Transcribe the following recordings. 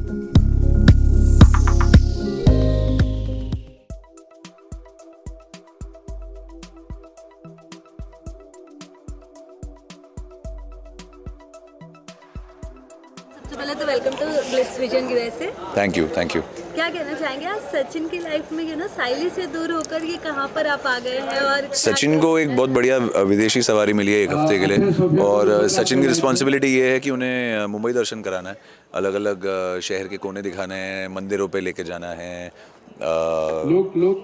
सबसे पहले तो welcome to Glitz Vision USA. Thank you क्या कहना चाहेंगे आज सचिन की लाइफ में साइली से दूर होकर ये कहाँ पर आप आ गए हैं? और सचिन को एक बहुत बढ़िया विदेशी सवारी मिली है 1 हफ्ते के लिए, और सचिन की रिस्पॉन्सिबिलिटी ये है कि उन्हें मुंबई दर्शन कराना है, अलग अलग शहर के कोने दिखाने हैं, मंदिरों पे लेके जाना है,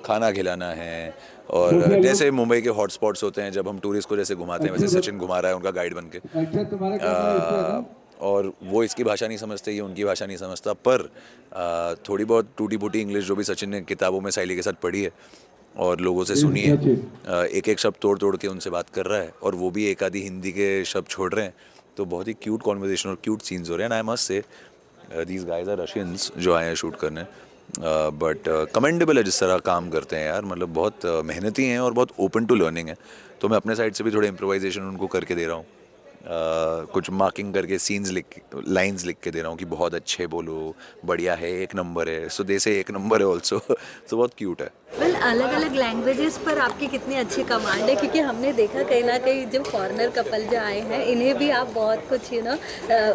खाना खिलाना है, और जैसे मुंबई के हॉटस्पॉट्स होते हैं जब हम टूरिस्ट को जैसे घुमाते हैं वैसे सचिन घुमा रहा है उनका गाइड बन के। और वो इसकी भाषा नहीं समझते, ये उनकी भाषा नहीं समझता, पर थोड़ी बहुत टूटी फूटी इंग्लिश जो भी सचिन ने किताबों में साइली के साथ पढ़ी है और लोगों से सुनी है, एक एक शब्द तोड़ तोड़ के उनसे बात कर रहा है, और वो भी एक आधी हिंदी के शब्द छोड़ रहे हैं, तो बहुत ही क्यूट कॉन्वर्जेशन और क्यूट सीन्स हो रहे हैं। I must say these guys are Russians जो आए हैं शूट करने, बट कमेंडेबल है जिस तरह काम करते हैं यार, मतलब बहुत मेहनती हैं और बहुत ओपन टू लर्निंग है। तो मैं अपने साइड से भी थोड़े इम्प्रोवाइजेशन उनको करके दे रहा हूँ, कुछ मार्किंग करके सीन्स लाइंस लिख के दे रहा हूँ कि बहुत अच्छे बोलो, बढ़िया है, 1 नंबर है, सो दे से 1 नंबर है ऑल्सो। तो बहुत क्यूट है। वेल अलग अलग लैंग्वेजेस पर आपकी कितनी अच्छी कमांड है, क्योंकि हमने देखा कहीं ना कहीं जो फॉरेनर कपल जो आए हैं इन्हें भी आप बहुत कुछ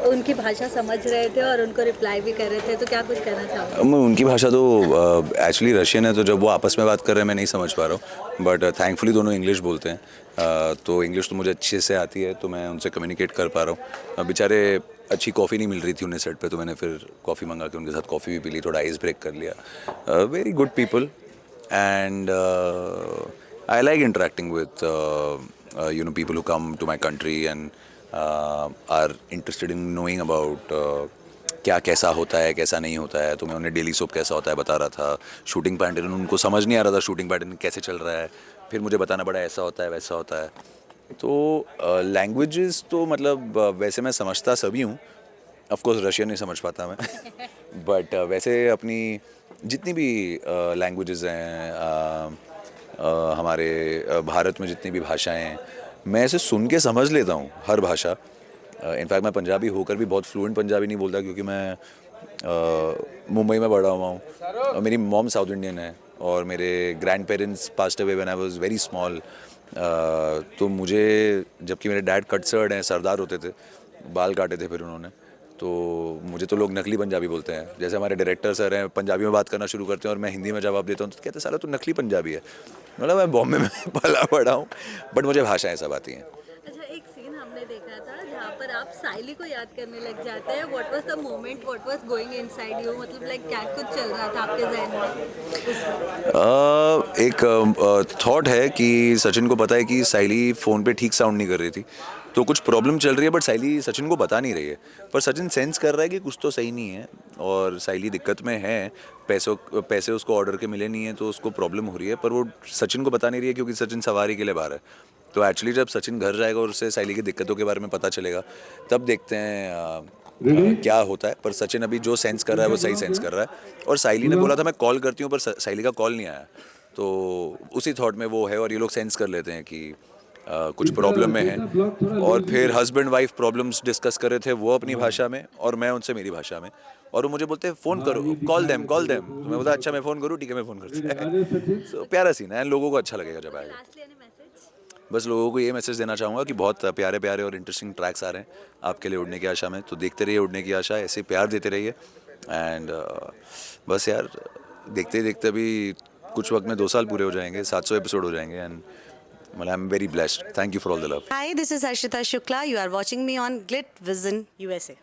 उनकी भाषा समझ रहे थे और उनको रिप्लाई भी कर रहे थे, तो क्या कुछ कहना चाहूँगा? मैं उनकी भाषा तो एक्चुअली रशियन है, तो जब वो आपस में बात कर रहे हैं मैं नहीं समझ पा रहा हूँ, बट थैंकफुली दोनों इंग्लिश बोलते हैं, तो इंग्लिश तो मुझे अच्छे से आती है, तो मैं उनसे कम्युनिकेट कर पा रहा हूँ। बेचारे अच्छी कॉफ़ी नहीं मिल रही थी उन्हें सेट पे, तो मैंने फिर कॉफ़ी मंगा के उनके साथ कॉफ़ी भी पी ली, थोड़ा आइस ब्रेक कर लिया। Very good people, and I like interacting with people who come to my country and are interested in knowing about क्या कैसा होता है कैसा नहीं होता है। तो मैं उन्हें डेली सोप कैसा होता है बता रहा था, शूटिंग पैटर्न उनको समझ नहीं आ रहा था, शूटिंग पैटर्न कैसे चल रहा है, फिर मुझे बताना पड़ा ऐसा होता है वैसा होता है। तो लैंग्वेजेस तो मतलब वैसे मैं समझता सभी हूँ, ऑफ कोर्स रशियन नहीं समझ पाता मैं, बट वैसे अपनी जितनी भी लैंग्वेजेस हैं हमारे भारत में जितनी भी भाषाएं हैं, मैं ऐसे सुन के समझ लेता हूँ हर भाषा। इनफैक्ट मैं पंजाबी होकर भी बहुत फ्लुएंट पंजाबी नहीं बोलता, क्योंकि मैं मुंबई में बड़ा हुआ हूँ, मेरी मॉम साउथ इंडियन है और मेरे grand parents passed away when I was very small. तो मुझे, जबकि मेरे डैड कटसर्ड हैं, सरदार होते थे, बाल काटे थे फिर उन्होंने, तो मुझे तो लोग नकली पंजाबी बोलते हैं। जैसे हमारे डायरेक्टर सर हैं, पंजाबी में बात करना शुरू करते हैं और मैं हिंदी में जवाब देता हूँ तो कहते हैं साला तू नकली पंजाबी है। मतलब मैं बॉम्बे में पला पड़ा हूँ, बट मुझे भाषाएं सब आती हैं। अच्छा, एक सीन हमने देखा था जहाँ पर आप साइली को याद करने लग जाते हैं। What was the moment, what was going inside you, मतलब लाइक क्या कुछ चल रहा था आपके जहन में? एक थॉट है कि सचिन को पता है कि साइली फ़ोन पे ठीक साउंड नहीं कर रही थी, तो कुछ प्रॉब्लम चल रही है, बट साइली सचिन को बता नहीं रही है, पर सचिन सेंस कर रहा है कि कुछ तो सही नहीं है और साइली दिक्कत में है, पैसे उसको ऑर्डर के मिले नहीं है तो उसको प्रॉब्लम हो रही है, पर वो सचिन को बता नहीं रही है क्योंकि सचिन सवारी के लिए बाहर है। तो एक्चुअली जब सचिन घर जाएगा और उससे साइली की दिक्कतों के बारे में पता चलेगा, तब देखते हैं क्या होता है। पर सचिन अभी जो सेंस कर रहा है वो सही सेंस कर रहा है, और साइली ने बोला था मैं कॉल करती हूँ, पर साइली का कॉल नहीं आया, तो उसी थॉट में वो है और ये लोग सेंस कर लेते हैं कि कुछ प्रॉब्लम में है। और फिर हस्बैंड वाइफ प्रॉब्लम्स डिस्कस कर रहे थे, वो अपनी भाषा में और मैं उनसे मेरी भाषा में, और वो मुझे बोलते हैं फ़ोन करो, कॉल देम। तो मैं बोला अच्छा मैं फ़ोन करूँ, ठीक है मैं फ़ोन करता है। तो प्यारा सीन है, लोगों को अच्छा लगेगा जब आएगा। Lastly any message? बस लोगों को ये मैसेज देना चाहूँगा कि बहुत प्यारे प्यारे और इंटरेस्टिंग ट्रैक्स आ रहे हैं आपके लिए उड़ने की आशा में, तो देखते रहिए उड़ने की आशा, ऐसे प्यार देते रहिए। एंड बस यार, देखते देखते अभी कुछ वक्त में 2 साल पूरे हो जाएंगे, 700 एपिसोड हो जाएंगे, and I am very blessed. Thank you for all the love. Hi, this is Harshita Shukla. You are watching me on Glit Vision USA.